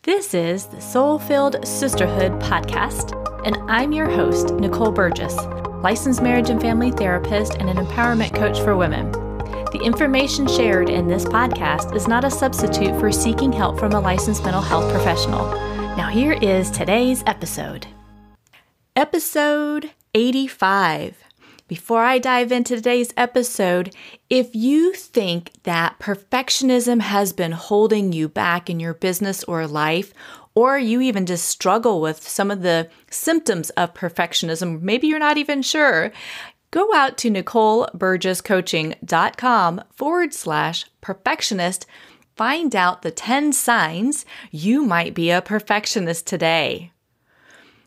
This is the Soul-Filled Sisterhood podcast, and I'm your host, Nicole Burgess, licensed marriage and family therapist and an empowerment coach for women. The information shared in this podcast is not a substitute for seeking help from a licensed mental health professional. Now here is today's episode. Episode 85. Before I dive into today's episode, if you think that perfectionism has been holding you back in your business or life, or you even just struggle with some of the symptoms of perfectionism, maybe you're not even sure, go out to NicoleBurgessCoaching.com/perfectionist. Find out the 10 signs you might be a perfectionist today.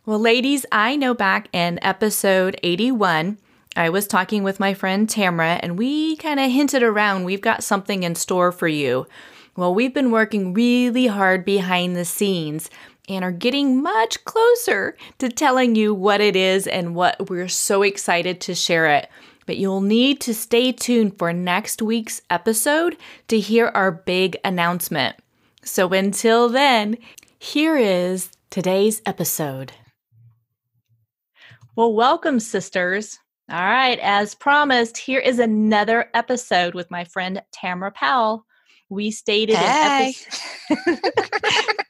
Well, ladies, I know back in episode 81, I was talking with my friend Tamara, and we kind of hinted around we've got something in store for you. Well, we've been working really hard behind the scenes and are getting much closer to telling you what it is and what we're so excited to share it. But you'll need to stay tuned for next week's episode to hear our big announcement. So until then, here is today's episode. Well, welcome, sisters. All right, as promised, here is another episode with my friend Tamara Powell. We stated in episode...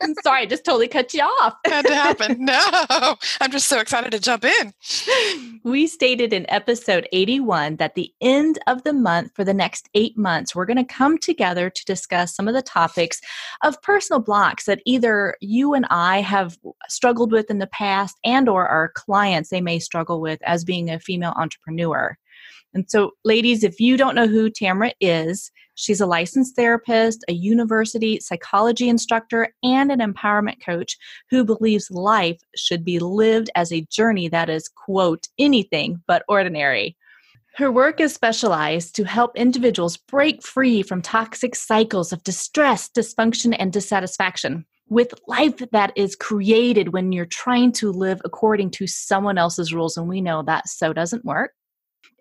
I'm sorry, I just totally cut you off. Had to happen. No, I'm just so excited to jump in. We stated in episode 81 that the end of the month for the next 8 months, we're going to come together to discuss some of the topics of personal blocks that either you and I have struggled with in the past and or our clients they may struggle with as being a female entrepreneur. And so, ladies, if you don't know who Tamara is, she's a licensed therapist, a university psychology instructor, and an empowerment coach who believes life should be lived as a journey that is, quote, anything but ordinary. Her work is specialized to help individuals break free from toxic cycles of distress, dysfunction, and dissatisfaction with life that is created when you're trying to live according to someone else's rules. And we know that so doesn't work.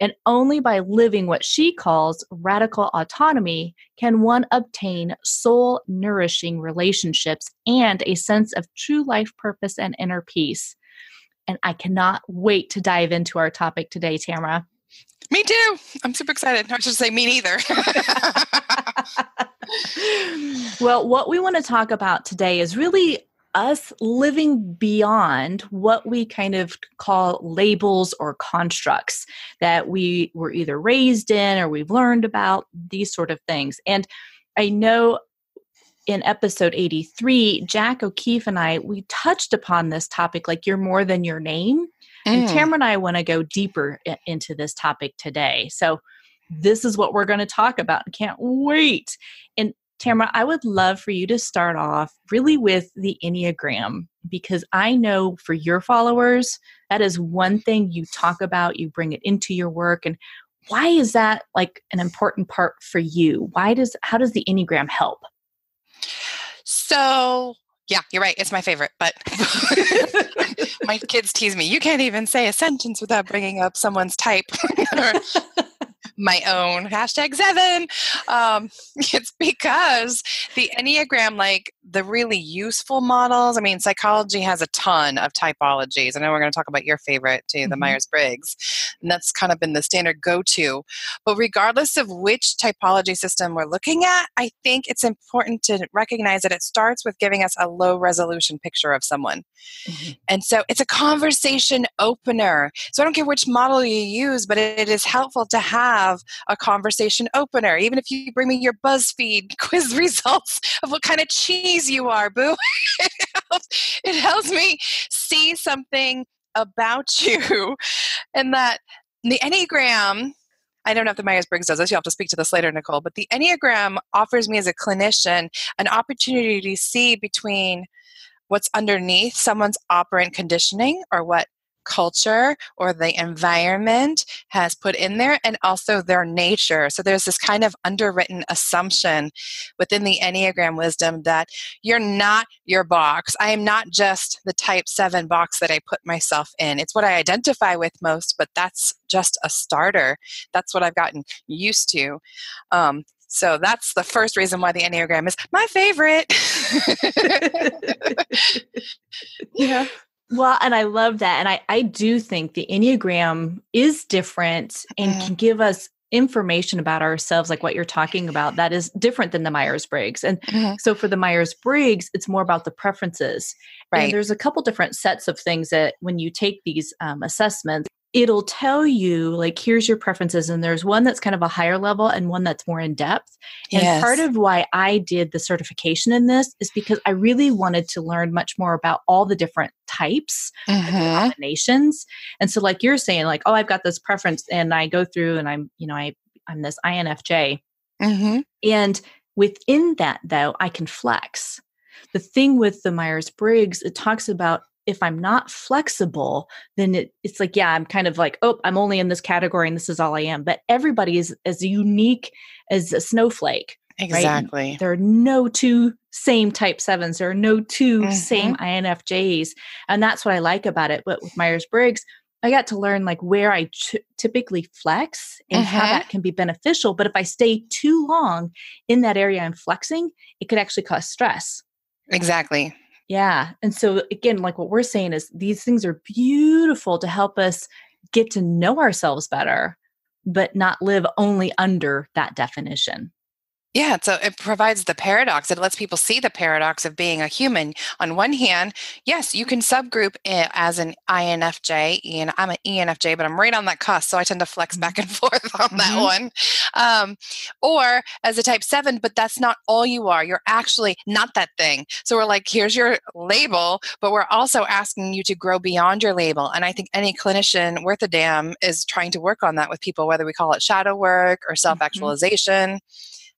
And only by living what she calls radical autonomy can one obtain soul-nourishing relationships and a sense of true life purpose and inner peace. And I cannot wait to dive into our topic today, Tamara. Me too. I'm super excited. I should say me neither. Well, what we want to talk about today is really us living beyond what we kind of call labels or constructs that we were either raised in or we've learned about, these sort of things. And I know in episode 83, Jack O'Keefe and I, we touched upon this topic, like you're more than your name. And Tamara and I want to go deeper into this topic today. So this is what we're going to talk about. I can't wait. And Tamara, I would love for you to start off really with the Enneagram, because I know for your followers, that is one thing you talk about, you bring it into your work. And why is that like an important part for you? How does the Enneagram help? So, yeah, you're right. It's my favorite, but my kids tease me. You can't even say a sentence without bringing up someone's type. My own #7. It's because the Enneagram, like the really useful models, I mean, psychology has a ton of typologies. I know we're going to talk about your favorite too, the Myers-Briggs, and that's kind of been the standard go-to. But regardless of which typology system we're looking at, I think it's important to recognize that it starts with giving us a low-resolution picture of someone. And so it's a conversation opener. So I don't care which model you use, but it is helpful to have a conversation opener. Even if you bring me your BuzzFeed quiz results of what kind of cheese you are, boo, it helps me see something about you. And that the Enneagram, I don't know if the Myers-Briggs does this, you'll have to speak to this later, Nicole, but the Enneagram offers me as a clinician an opportunity to see between what's underneath someone's operant conditioning or what culture or the environment has put in there, and also their nature. So there's this kind of underwritten assumption within the Enneagram wisdom that you're not your box. I am not just the type 7 box that I put myself in. It's what I identify with most, but that's just a starter. That's what I've gotten used to. So that's the first reason why the Enneagram is my favorite. Yeah. Well, and I love that. And I do think the Enneagram is different and can give us information about ourselves, like what you're talking about, that is different than the Myers-Briggs. And so for the Myers-Briggs, it's more about the preferences. Right. And there's a couple different sets of things that when you take these assessments, it'll tell you like, here's your preferences. And there's one that's kind of a higher level and one that's more in depth. And part of why I did the certification in this is because I really wanted to learn much more about all the different types and combinations. And so like you're saying, like, oh, I've got this preference and I go through and I'm this INFJ. And within that though, I can flex. The thing with the Myers-Briggs, it talks about if I'm not flexible, then it's like, yeah, I'm kind of like, oh, I'm only in this category and this is all I am. But everybody is as unique as a snowflake. Exactly. Right? There are no two same type 7s. There are no two same INFJs. And that's what I like about it. But with Myers-Briggs, I got to learn like where I typically flex and how that can be beneficial. But if I stay too long in that area I'm flexing, it could actually cause stress. Exactly. Yeah. And so again, like what we're saying is these things are beautiful to help us get to know ourselves better, but not live only under that definition. Yeah, so it provides the paradox. It lets people see the paradox of being a human. On one hand, yes, you can subgroup it as an INFJ, and I'm an ENFJ, but I'm right on that cusp, so I tend to flex back and forth on that one. Or as a type 7, but that's not all you are. You're actually not that thing. So we're like, here's your label, but we're also asking you to grow beyond your label. And I think any clinician worth a damn is trying to work on that with people, whether we call it shadow work or self-actualization.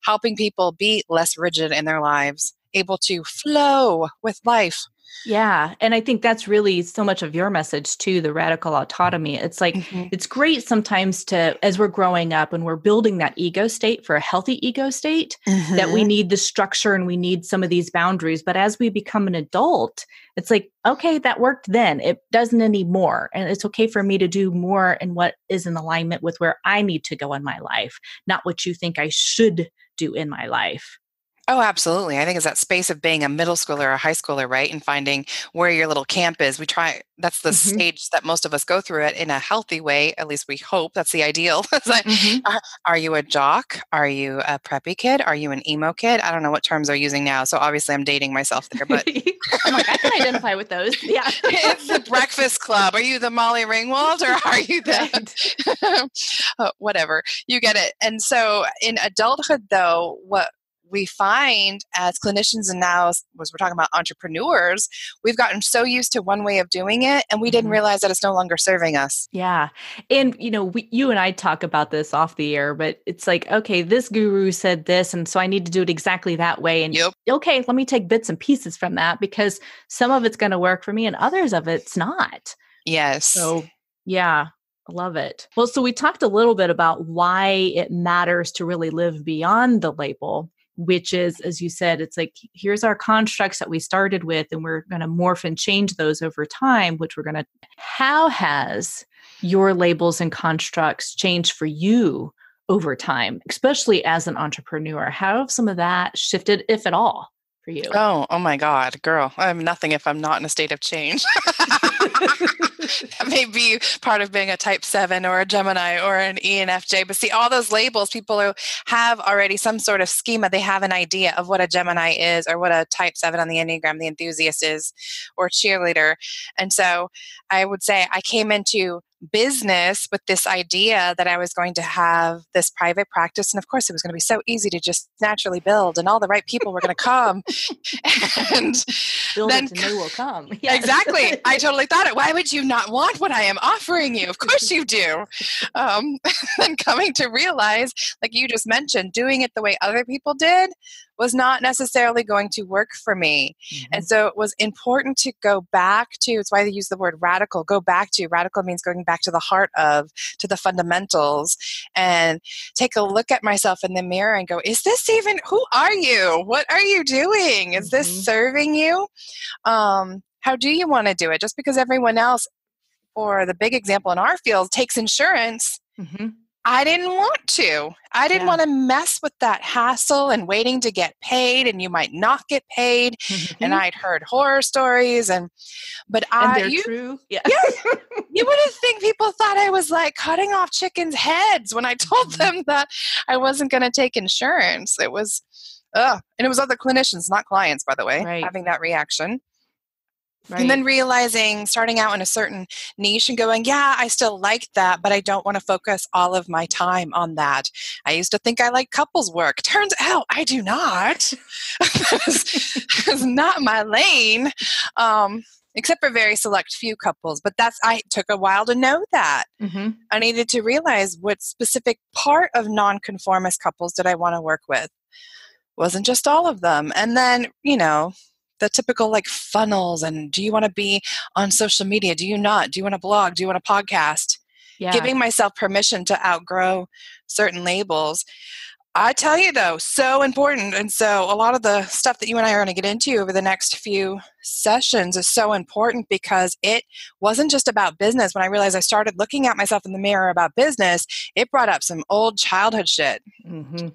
Helping people be less rigid in their lives, able to flow with life. Yeah. And I think that's really so much of your message too, the radical autonomy. It's like, it's great sometimes to, as we're growing up and we're building that ego state for a healthy ego state, that we need the structure and we need some of these boundaries. But as we become an adult, it's like, okay, that worked then. It doesn't anymore. And it's okay for me to do more in what is in alignment with where I need to go in my life, not what you think I should do in my life. Oh, absolutely. I think it's that space of being a middle schooler or a high schooler, right? And finding where your little camp is. That's the stage that most of us go through it in a healthy way. At least we hope that's the ideal. It's like, are you a jock? Are you a preppy kid? Are you an emo kid? I don't know what terms they're using now. So obviously I'm dating myself there, but I'm like, I can identify with those. Yeah. It's the Breakfast Club. Are you the Molly Ringwald or are you the whatever? You get it. And so in adulthood though, what we find as clinicians and now as we're talking about entrepreneurs, we've gotten so used to one way of doing it and we didn't realize that it's no longer serving us. Yeah. And, you and I talk about this off the air, but it's like, okay, this guru said this, and so I need to do it exactly that way. And okay, let me take bits and pieces from that because some of it's going to work for me and others of it's not. Yes. So yeah. I love it. Well, so we talked a little bit about why it matters to really live beyond the label, which is, as you said, it's like, here's our constructs that we started with, and we're going to morph and change those over time, how has your labels and constructs changed for you over time, especially as an entrepreneur? How have some of that shifted, if at all, for you? Oh my God, girl, I'm nothing if I'm not in a state of change. That may be part of being a type 7 or a Gemini or an ENFJ. But see, all those labels, people have already some sort of schema. They have an idea of what a Gemini is or what a type 7 on the Enneagram, the enthusiast is, or cheerleader. And so I would say I came into business with this idea that I was going to have this private practice. And of course, it was going to be so easy to just naturally build and all the right people were going to come. And build it and they will come. Yes. Exactly. I totally thought it. Why would you not want what I am offering you? Of course you do. And coming to realize, like you just mentioned, doing it the way other people did was not necessarily going to work for me. And so it was important to go back to, it's why they use the word radical, radical means going back to the heart of, to the fundamentals, and take a look at myself in the mirror and go, is this even, who are you? What are you doing? Is this serving you? How do you want to do it? Just because everyone else, or the big example in our field, takes insurance, I didn't want to. I didn't Yeah. want to mess with that hassle and waiting to get paid, and you might not get paid. And I'd heard horror stories, but And they're you, true. Yeah. yeah, you wouldn't think people thought I was like cutting off chickens' heads when I told them that I wasn't going to take insurance. It was, and it was other clinicians, not clients, by the way, Right. having that reaction. Right. And then realizing, starting out in a certain niche and going, yeah, I still like that, but I don't want to focus all of my time on that. I used to think I liked couples work. Turns out I do not. It's not my lane, except for very select few couples. But I took a while to know that. Mm-hmm. I needed to realize what specific part of nonconformist couples did I want to work with. Wasn't just all of them. And then, the typical like funnels, and do you want to be on social media? Do you not? Do you want to blog? Do you want a podcast? Yeah. Giving myself permission to outgrow certain labels. I tell you though, so important. And so a lot of the stuff that you and I are going to get into over the next few sessions is so important, because it wasn't just about business. When I realized I started looking at myself in the mirror about business, it brought up some old childhood shit. Mm-hmm.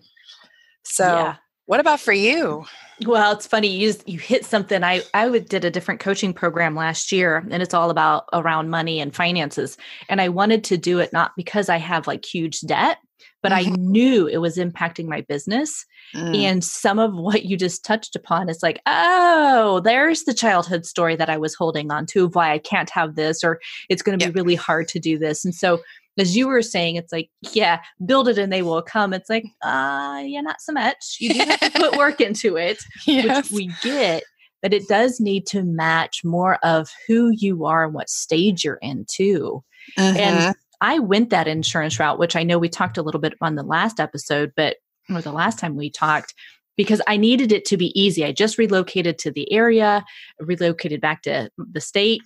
So what about for you? Well, it's funny. You hit something. I did a different coaching program last year, and it's all around money and finances. And I wanted to do it not because I have like huge debt, but I knew it was impacting my business. And some of what you just touched upon is like, oh, there's the childhood story that I was holding on to of why I can't have this, or it's going to be really hard to do this. And so as you were saying, it's like, yeah, build it and they will come. It's like, yeah, not so much. You do have to put work into it, which we get, but it does need to match more of who you are and what stage you're in too. And I went that insurance route, which I know we talked a little bit on the last episode, or the last time we talked, because I needed it to be easy. I just relocated to the area, relocated back to the state.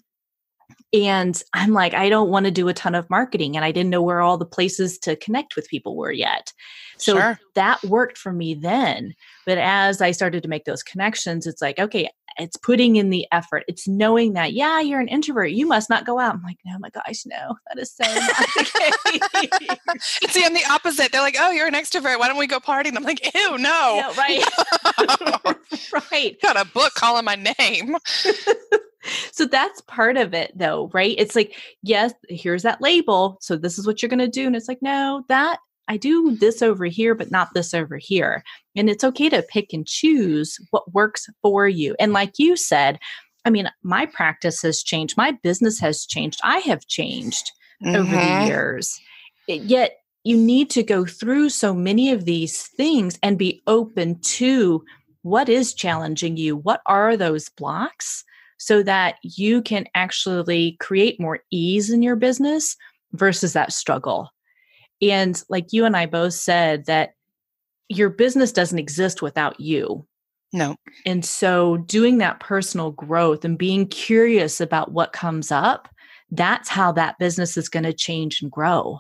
And I'm like, I don't want to do a ton of marketing. And I didn't know where all the places to connect with people were yet. So that worked for me then. But as I started to make those connections, it's like, okay, it's putting in the effort. It's knowing that, yeah, you're an introvert. You must not go out. I'm like, no, my gosh, no, that is so not the case. See, I'm the opposite. They're like, oh, you're an extrovert. Why don't we go party? And I'm like, ew, no. Yeah, right. Right. Got a book calling my name. So that's part of it though, right? It's like, yes, here's that label. So this is what you're going to do. And it's like, no, that I do this over here, but not this over here. And it's okay to pick and choose what works for you. And like you said, I mean, my practice has changed. My business has changed. I have changed over the years. Yet you need to go through so many of these things and be open to what is challenging you. What are those blocks? So that you can actually create more ease in your business versus that struggle. And like you and I both said, that your business doesn't exist without you. No. And so doing that personal growth and being curious about what comes up, that's how that business is going to change and grow.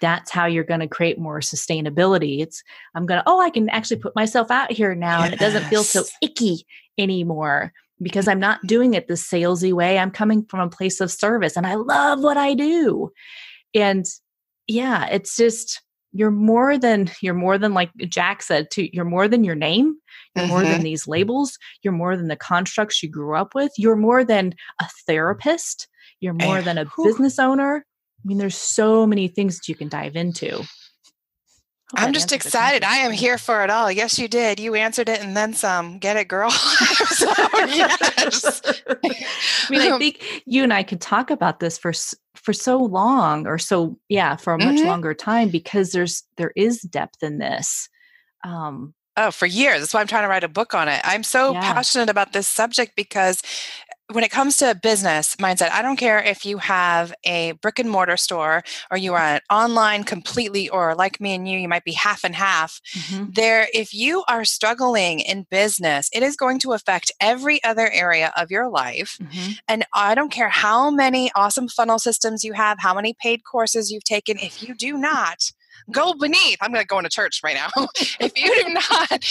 That's how you're going to create more sustainability. I can actually put myself out here now, and it doesn't feel so icky anymore. Because I'm not doing it the salesy way. I'm coming from a place of service and I love what I do. And yeah, it's just, you're more than like Jack said, you're more than your name. You're more than these labels. You're more than the constructs you grew up with. You're more than a therapist. You're more than a business owner. I mean, there's so many things that you can dive into. I'm just excited. I am here for it all. Yes, you did. You answered it and then some. Get it, girl? So, yes. I mean, I think you and I could talk about this for so long, or so, for a much longer time, because there is depth in this. For years. That's why I'm trying to write a book on it. I'm so passionate about this subject, because when it comes to business mindset, I don't care if you have a brick and mortar store or you are an online completely, or like me and you might be half and half. If you are struggling in business, it is going to affect every other area of your life. And I don't care how many awesome funnel systems you have, how many paid courses you've taken. If you do not go beneath, I'm going to go into church right now. If you do not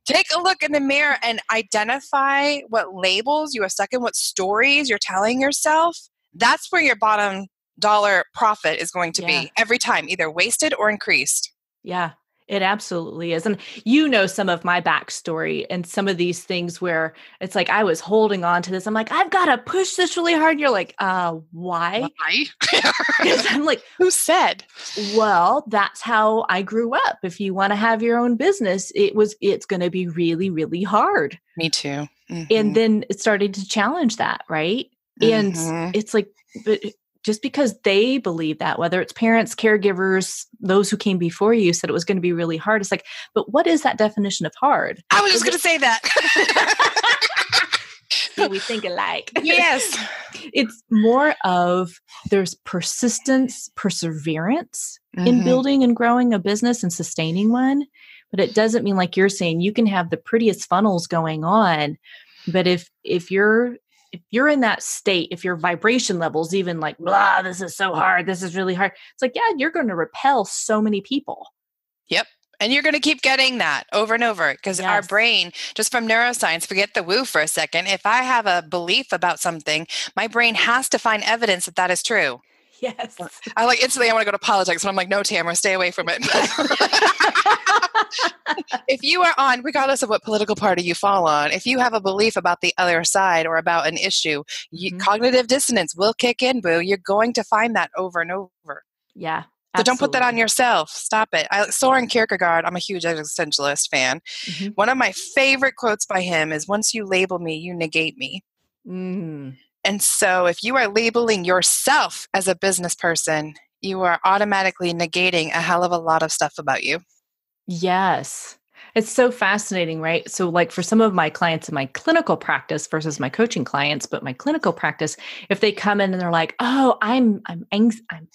take a look in the mirror and identify what labels you are stuck in, what stories you're telling yourself, that's where your bottom dollar profit is going to Yeah. be every time, either wasted or increased. Yeah, it absolutely is. And you know some of my backstory and some of these things where it's like I was holding on to this. I'm like, I've got to push this really hard. You're like, why? Why? Because I'm like, who said? Well, that's how I grew up. If you want to have your own business, it's going to be really, really hard. Me too. Mm-hmm. And then it started to challenge that, right? And it's like, but just because they believe that, whether it's parents, caregivers, those who came before you said it was going to be really hard. It's like, but what is that definition of hard? I was just going to say that. See, we think alike. Yes. It's more of there's persistence, perseverance in building and growing a business and sustaining one. But it doesn't mean, like you're saying, you can have the prettiest funnels going on. But if you're in that state, if your vibration levels even like, blah, this is so hard, this is really hard. It's like, yeah, you're going to repel so many people. Yep. And you're going to keep getting that over and over because our brain, just from neuroscience, forget the woo for a second. If I have a belief about something, my brain has to find evidence that that is true. Yes. I like instantly I want to go to politics and I'm like, no, Tamara, stay away from it. If you are on, regardless of what political party you fall on, if you have a belief about the other side or about an issue, cognitive dissonance will kick in, boo. You're going to find that over and over. Yeah. So don't put that on yourself. Stop it. Soren Kierkegaard, I'm a huge existentialist fan. One of my favorite quotes by him is, once you label me, you negate me. And so if you are labeling yourself as a business person, you are automatically negating a hell of a lot of stuff about you. Yes. It's so fascinating, right? So like for some of my clients in my clinical practice versus my coaching clients, but my clinical practice, if they come in and they're like, oh, I'm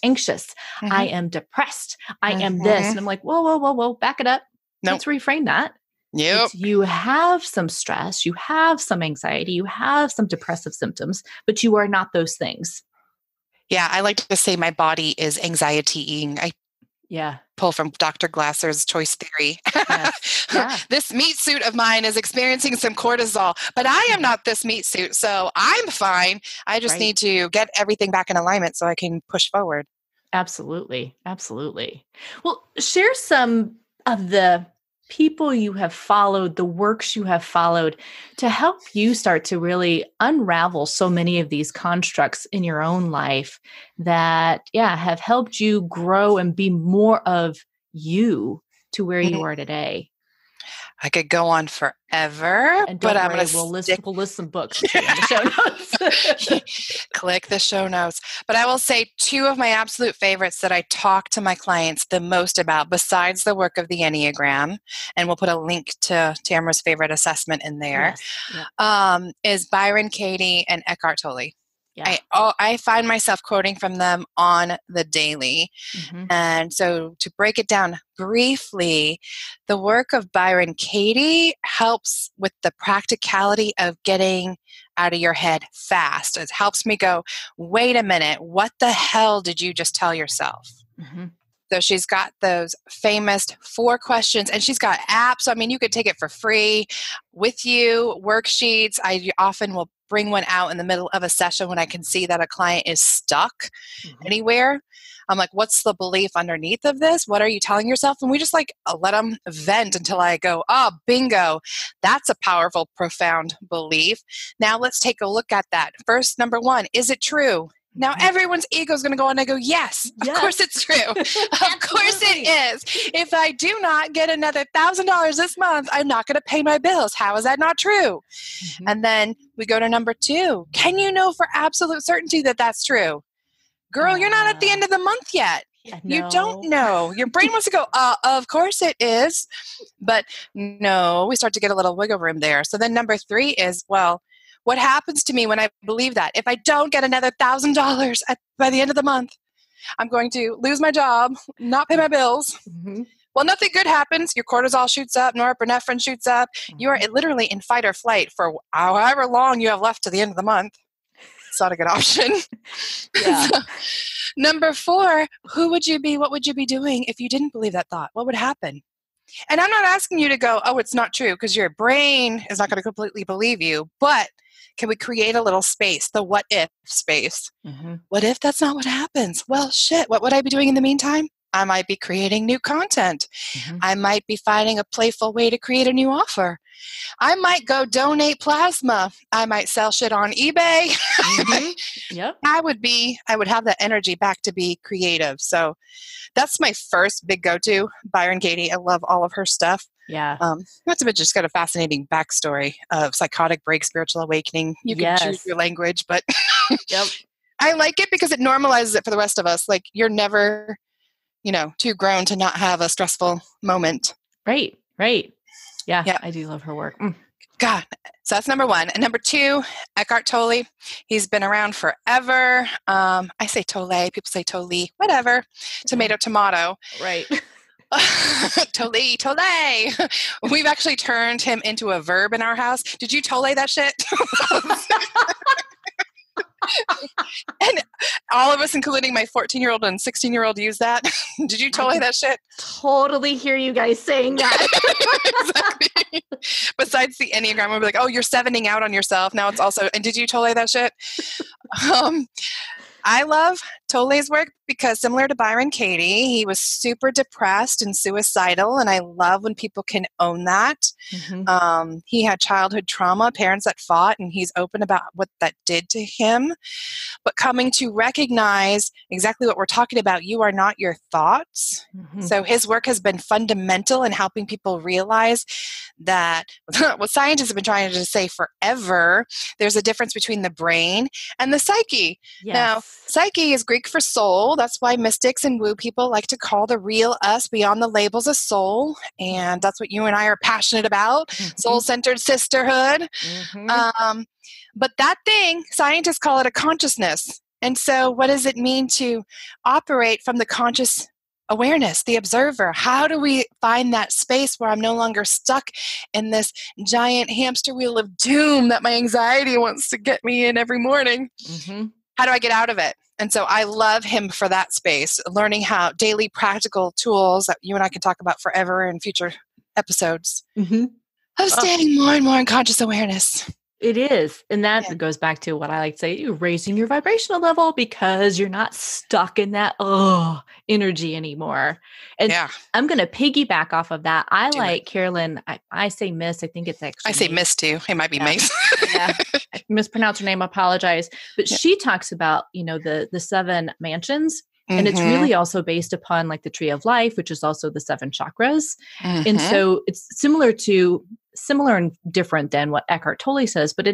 anxious. I am depressed. I am this. And I'm like, whoa, back it up. Nope. Let's reframe that. Yep. You have some stress, you have some anxiety, you have some depressive symptoms, but you are not those things. Yeah. I like to say my body is anxiety-ing. Pull from Dr. Glasser's choice theory. Yes. Yeah. This meat suit of mine is experiencing some cortisol, but I am not this meat suit, so I'm fine. I just need to get everything back in alignment so I can push forward. Absolutely. Absolutely. Well, share some of the people you have followed, the works you have followed to help you start to really unravel so many of these constructs in your own life that, have helped you grow and be more of you to where you are today. I could go on forever, but I'm going to we'll list some books in the show notes. Click the show notes. But I will say two of my absolute favorites that I talk to my clients the most about, besides the work of the Enneagram, and we'll put a link to Tamara's favorite assessment in there, is Byron Katie and Eckhart Tolle. Yeah. I find myself quoting from them on the daily. And so to break it down briefly, the work of Byron Katie helps with the practicality of getting out of your head fast. It helps me go, wait a minute, what the hell did you just tell yourself? So she's got those famous 4 questions, and she's got apps. So, I mean, you could take it for free with you, worksheets. I often will bring one out in the middle of a session when I can see that a client is stuck anywhere. I'm like, what's the belief underneath of this? What are you telling yourself? And we just like let them vent until I go, oh, bingo. That's a powerful, profound belief. Now let's take a look at that. First, number 1, is it true? Now everyone's ego is going to go and I go, yes, of course it's true. Of course it is. If I do not get another $1,000 this month, I'm not going to pay my bills. How is that not true? And then we go to number 2. Can you know for absolute certainty that that's true? Girl, you're not at the end of the month yet. You don't know. Your brain wants to go, of course it is. But no, we start to get a little wiggle room there. So then number 3 is, well, what happens to me when I believe that? If I don't get another $1,000 by the end of the month, I'm going to lose my job, not pay my bills. Well, nothing good happens. Your cortisol shoots up, norepinephrine shoots up. You are literally in fight or flight for however long you have left to the end of the month. It's not a good option. So, number 4, who would you be? What would you be doing if you didn't believe that thought? What would happen? And I'm not asking you to go, oh, it's not true, because your brain is not going to completely believe you. But Can we create a little space, the what if space? Mm-hmm. What if that's not what happens? Well, shit, what would I be doing in the meantime? I might be creating new content. Mm-hmm. I might be finding a playful way to create a new offer. I might go donate plasma. I might sell shit on eBay. Mm-hmm. Yep. I would have that energy back to be creative. So that's my first big go-to. Byron Katie, I love all of her stuff. Yeah. Not to mention, she's got a fascinating backstory of psychotic break, spiritual awakening. You can choose your language, but Yep. I like it because it normalizes it for the rest of us. Like, you're never, too grown to not have a stressful moment. Right. Yeah. I do love her work. God. So that's number one. And number two, Eckhart Tolle. He's been around forever. I say Tolle. People say Tolle. Whatever. Tomato. Right. Tolle. We've actually turned him into a verb in our house. Did you Tolle that shit? And all of us, including my 14-year-old and 16-year-old, use that. Did you Tolle that shit? Totally hear you guys saying that. Exactly. Besides the Enneagram, we'll be like, oh, you're sevening out on yourself. Now it's also, and did you Tolle that shit? I love Tolle's work because, similar to Byron Katie, he was super depressed and suicidal, and I love when people can own that. Mm-hmm. He had childhood trauma, parents that fought, and he's open about what that did to him. But coming to recognize exactly what we're talking about, you are not your thoughts. Mm-hmm. So his work has been fundamental in helping people realize that what scientists have been trying to say forever, there's a difference between the brain and the psyche. Yes. Now, psyche is Greek for soul. That's why mystics and woo people like to call the real us beyond the labels a soul. And that's what you and I are passionate about, soul-centered sisterhood. Mm-hmm. But that thing, scientists call it a consciousness. And so what does it mean to operate from the conscious awareness, the observer? How do we find that space where I'm no longer stuck in this giant hamster wheel of doom that my anxiety wants to get me in every morning? Mm-hmm. How do I get out of it? And so I love him for that space, learning how daily practical tools that you and I can talk about forever in future episodes of staying more and more in conscious awareness. It is. And that goes back to what I like to say, you're raising your vibrational level because you're not stuck in that energy anymore. And I'm going to piggyback off of that. Carolyn, I say Miss, I think it's actually. I say Miss too. It might be Mace. I mispronounce her name, apologize. But she talks about, the 7 mansions. And it's really also based upon like the tree of life, which is also the 7 chakras. Mm-hmm. And so it's similar and different than what Eckhart Tolle says, but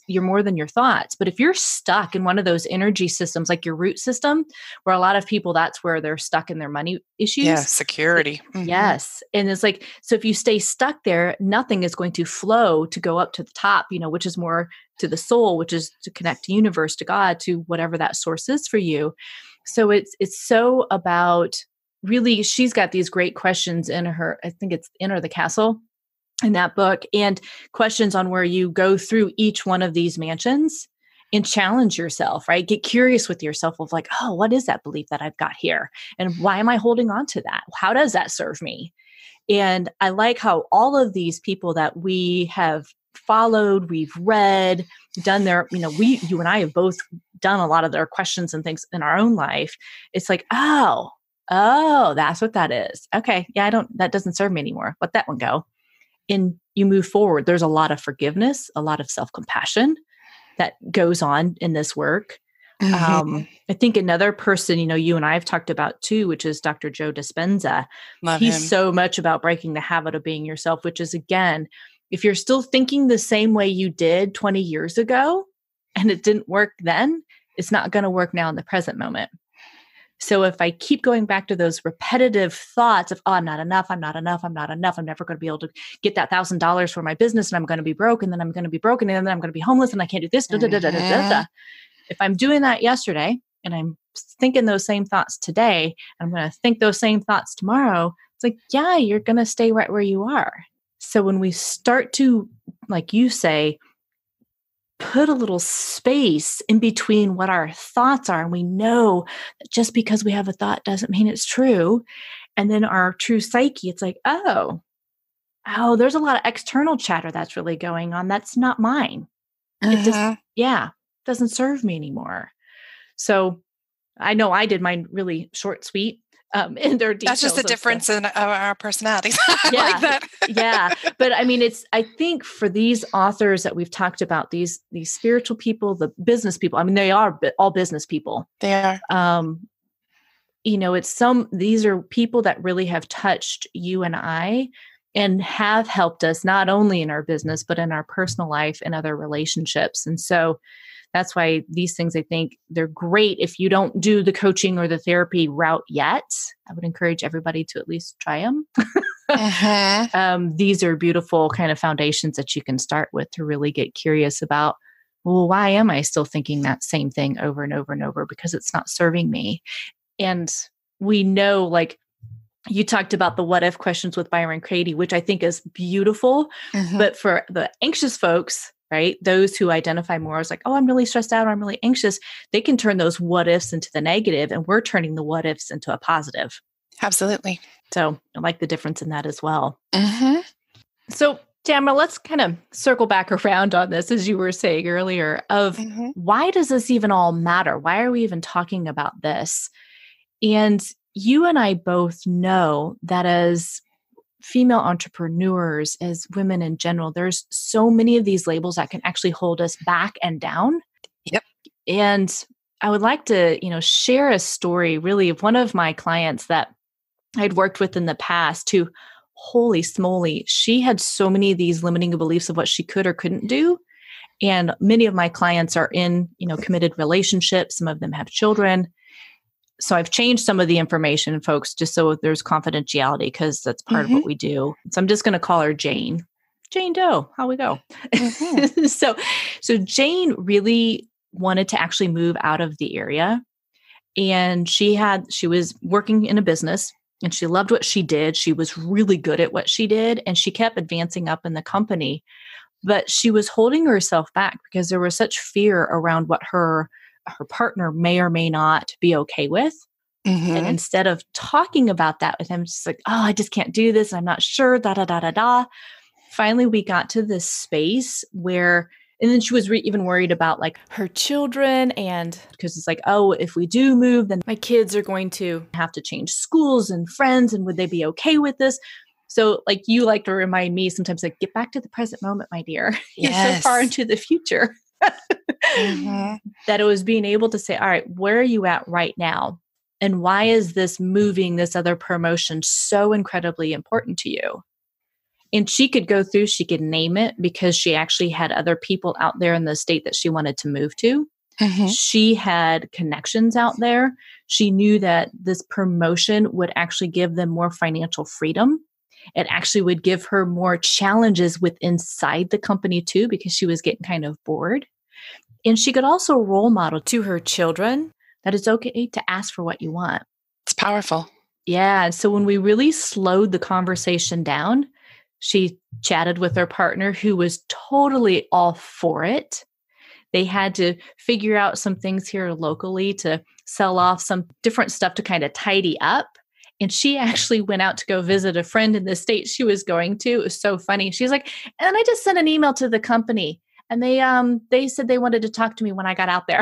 you're more than your thoughts. But if you're stuck in one of those energy systems, like your root system, where a lot of people, that's where they're stuck in their money issues. Yeah, security. Yes. And it's like, so if you stay stuck there, nothing is going to flow to go up to the top, which is more to the soul, which is to connect to universe, to God, to whatever that source is for you. So it's so about really, she's got these great questions in her, I think it's Enter the Castle in that book, and questions on where you go through each one of these mansions and challenge yourself, right? Get curious with yourself of like, oh, what is that belief that I've got here? And why am I holding on to that? How does that serve me? And I like how all of these people that we have followed, we've read, done their, you and I have both done a lot of their questions and things in our own life. It's like, oh, that's what that is. Okay. Yeah, that doesn't serve me anymore. Let that one go. And you move forward. There's a lot of forgiveness, a lot of self-compassion that goes on in this work. Mm-hmm. I think another person, you and I have talked about too, which is Dr. Joe Dispenza. He's him. So much about breaking the habit of being yourself, which is, again, if you're still thinking the same way you did 20 years ago and it didn't work then, it's not going to work now in the present moment. So if I keep going back to those repetitive thoughts of, I'm not enough, I'm never going to be able to get that $1,000 for my business, and I'm going to be broke, and then I'm going to be broken, and then I'm going to be homeless, and I can't do this. If I'm doing that yesterday and I'm thinking those same thoughts today, I'm going to think those same thoughts tomorrow, it's like, yeah, you're going to stay right where you are. So when we start to, like you say, put a little space in between what our thoughts are, and we know that just because we have a thought doesn't mean it's true. And then our true psyche, it's like, oh, there's a lot of external chatter that's really going on. That's not mine. It just, doesn't serve me anymore. So I know I did mine really short, sweet, in their details. That's just the difference in our personalities. I like that. But I mean, I think for these authors that we've talked about, these spiritual people, the business people, I mean, they are all business people. They are. These are people that really have touched you and I and have helped us not only in our business, but in our personal life and other relationships. And so that's why these things, I think they're great. If you don't do the coaching or the therapy route yet, I would encourage everybody to at least try them. These are beautiful kind of foundations that you can start with to really get curious about, well, why am I still thinking that same thing over and over and over? Because it's not serving me. And we know, like you talked about the what if questions with Byron Katie, which I think is beautiful. But for the anxious folks, right, those who identify more as like, oh, I'm really stressed out, or I'm really anxious, they can turn those what ifs into the negative, and we're turning the what ifs into a positive. Absolutely. So I like the difference in that as well. So Tamara, let's kind of circle back around on this, as you were saying earlier, of why does this even all matter? Why are we even talking about this? And you and I both know that as female entrepreneurs, as women in general, there's so many of these labels that can actually hold us back and down. Yep. And I would like to, share a story really of one of my clients that I'd worked with in the past who, holy smoly, she had so many of these limiting beliefs of what she could or couldn't do. And many of my clients are in, committed relationships. Some of them have children. So I've changed some of the information, folks, just so there's confidentiality, because that's part of what we do. So I'm just going to call her Jane. Jane Doe, how we go. So Jane really wanted to actually move out of the area. And she was working in a business and she loved what she did. She was really good at what she did, and she kept advancing up in the company. But she was holding herself back because there was such fear around what her partner may or may not be okay with. And instead of talking about that with him, just like, oh, I just can't do this, I'm not sure, Finally, we got to this space where, and then she was even worried about like her children, and because it's like, oh, if we do move, then my kids are going to have to change schools and friends, and would they be okay with this? So like you like to remind me sometimes, like, get back to the present moment, my dear. You're so far into the future. That it was being able to say, all right, where are you at right now? And why is this moving, this other promotion, so incredibly important to you? And she could go through, she could name it, because she actually had other people out there in the state that she wanted to move to. She had connections out there. She knew that this promotion would actually give them more financial freedom. It actually would give her more challenges inside the company too, because she was getting kind of bored. And she could also role model to her children that it's okay to ask for what you want. It's powerful. Yeah. So when we really slowed the conversation down, she chatted with her partner, who was totally all for it. They had to figure out some things here locally to sell off some different stuff to kind of tidy up. And she actually went out to go visit a friend in the state she was going to. It was so funny. She's like, and I just sent an email to the company, and they said they wanted to talk to me when I got out there.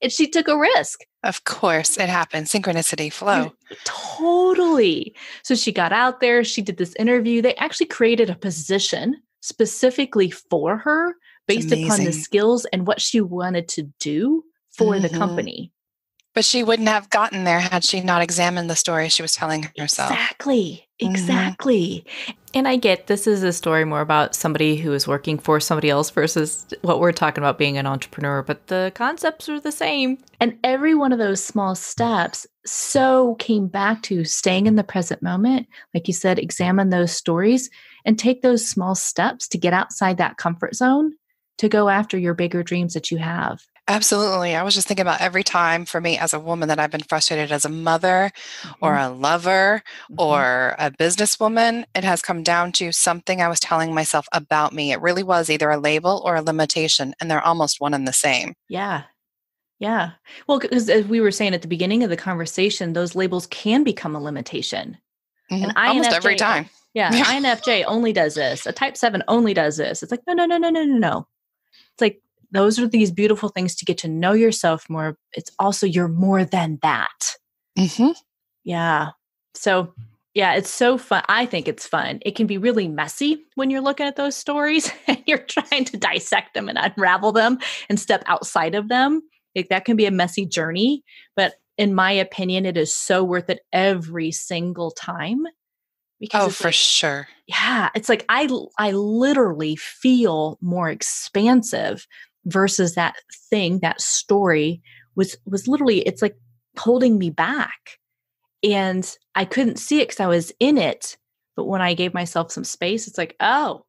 And she took a risk. Of course, it happens. Synchronicity, flow. Totally. So she got out there. She did this interview. They actually created a position specifically for her based upon the skills and what she wanted to do for the company. But she wouldn't have gotten there had she not examined the story she was telling herself. Exactly. And I get this is a story more about somebody who is working for somebody else versus what we're talking about being an entrepreneur, but the concepts are the same. And every one of those small steps came back to staying in the present moment. Like you said, examine those stories and take those small steps to get outside that comfort zone to go after your bigger dreams that you have. Absolutely. I was just thinking about every time for me as a woman that I've been frustrated as a mother or a lover or a businesswoman. It has come down to something I was telling myself about me. It really was either a label or a limitation, and they're almost one and the same. Yeah. Well, because as we were saying at the beginning of the conversation, those labels can become a limitation. And almost every time. INFJ only does this. A type 7 only does this. It's like, no. It's like, those are these beautiful things to get to know yourself more. It's also, you're more than that. Mm-hmm. Yeah. So yeah, it's so fun. I think it's fun. It can be really messy when you're looking at those stories and you're trying to dissect them and unravel them and step outside of them. That can be a messy journey, but in my opinion, it is so worth it every single time. Because for sure. Yeah. It's like, I literally feel more expansive versus that thing, that story was literally, it's like holding me back. And I couldn't see it because I was in it. But when I gave myself some space, it's like, that's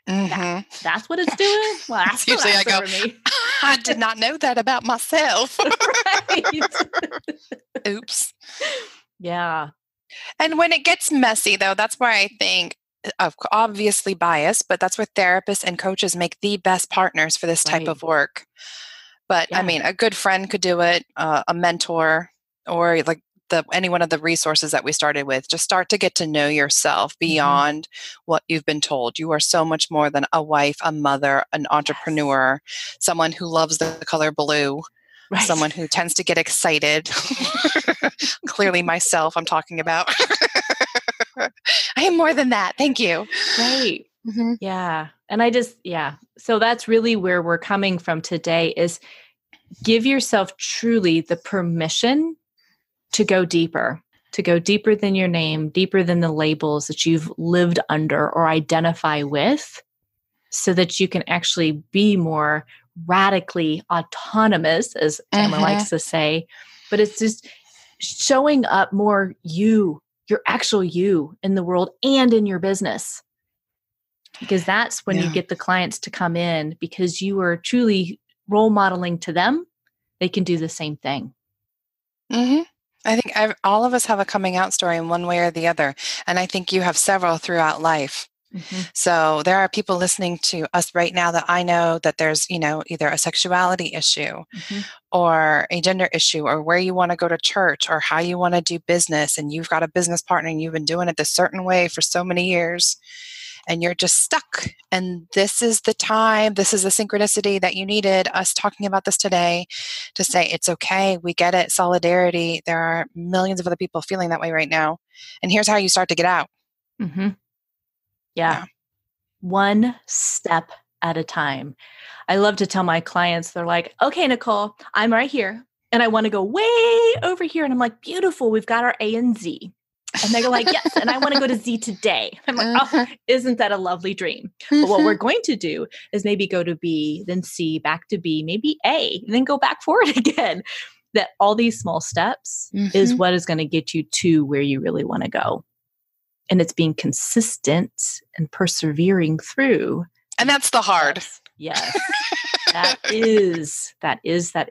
what it's doing? Well, that's usually I go, me. I did not know that about myself. Right. Oops. Yeah. And when it gets messy, though, that's where I think, obviously biased, but that's where therapists and coaches make the best partners for this type of work. But I mean, a good friend could do it, a mentor, or like any one of the resources that we started with. Just start to get to know yourself beyond what you've been told. You are so much more than a wife, a mother, an entrepreneur, someone who loves the color blue. Right. Someone who tends to get excited. Clearly myself I'm talking about. I am more than that. Thank you. Right. Mm-hmm. Yeah. And so that's really where we're coming from today, is give yourself truly the permission to go deeper than your name, deeper than the labels that you've lived under or identify with, so that you can actually be more radically autonomous, as Tamara likes to say. But it's just showing up more your actual you in the world and in your business. Because that's when you get the clients to come in, because you are truly role modeling to them. They can do the same thing. Mm-hmm. I think all of us have a coming out story in one way or the other. And I think you have several throughout life. Mm-hmm. So there are people listening to us right now that I know that there's, either a sexuality issue or a gender issue, or where you want to go to church, or how you want to do business. And you've got a business partner and you've been doing it this certain way for so many years, and you're just stuck. And this is the time, this is the synchronicity that you needed us talking about this today, to say, it's okay. We get it. Solidarity. There are millions of other people feeling that way right now. And here's how you start to get out. Mm-hmm. Yeah. One step at a time. I love to tell my clients, they're like, okay, Nicole, I'm right here and I want to go way over here. And I'm like, beautiful. We've got our A and Z. And they're like, yes. And I want to go to Z today. I'm like, oh, isn't that a lovely dream? But what we're going to do is maybe go to B, then C, back to B, maybe A, and then go back forward again. That all these small steps is what is going to get you to where you really want to go. And it's being consistent and persevering through. And that's the hard. Yes. That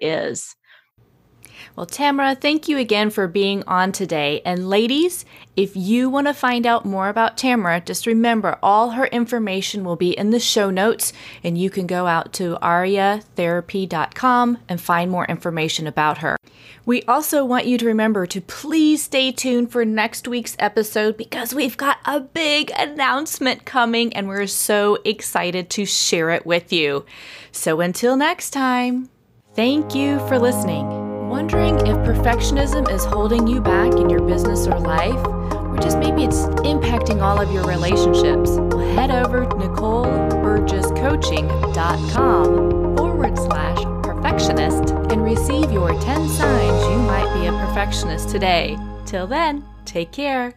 is. Well, Tamara, thank you again for being on today. And ladies, if you want to find out more about Tamara, just remember all her information will be in the show notes, and you can go out to ariatherapy.com and find more information about her. We also want you to remember to please stay tuned for next week's episode, because we've got a big announcement coming and we're so excited to share it with you. So until next time, thank you for listening. Wondering if perfectionism is holding you back in your business or life, or just maybe it's impacting all of your relationships? Well, head over to NicoleBurgessCoaching.com/perfectionist and receive your 10 signs you might be a perfectionist today. Till then, take care.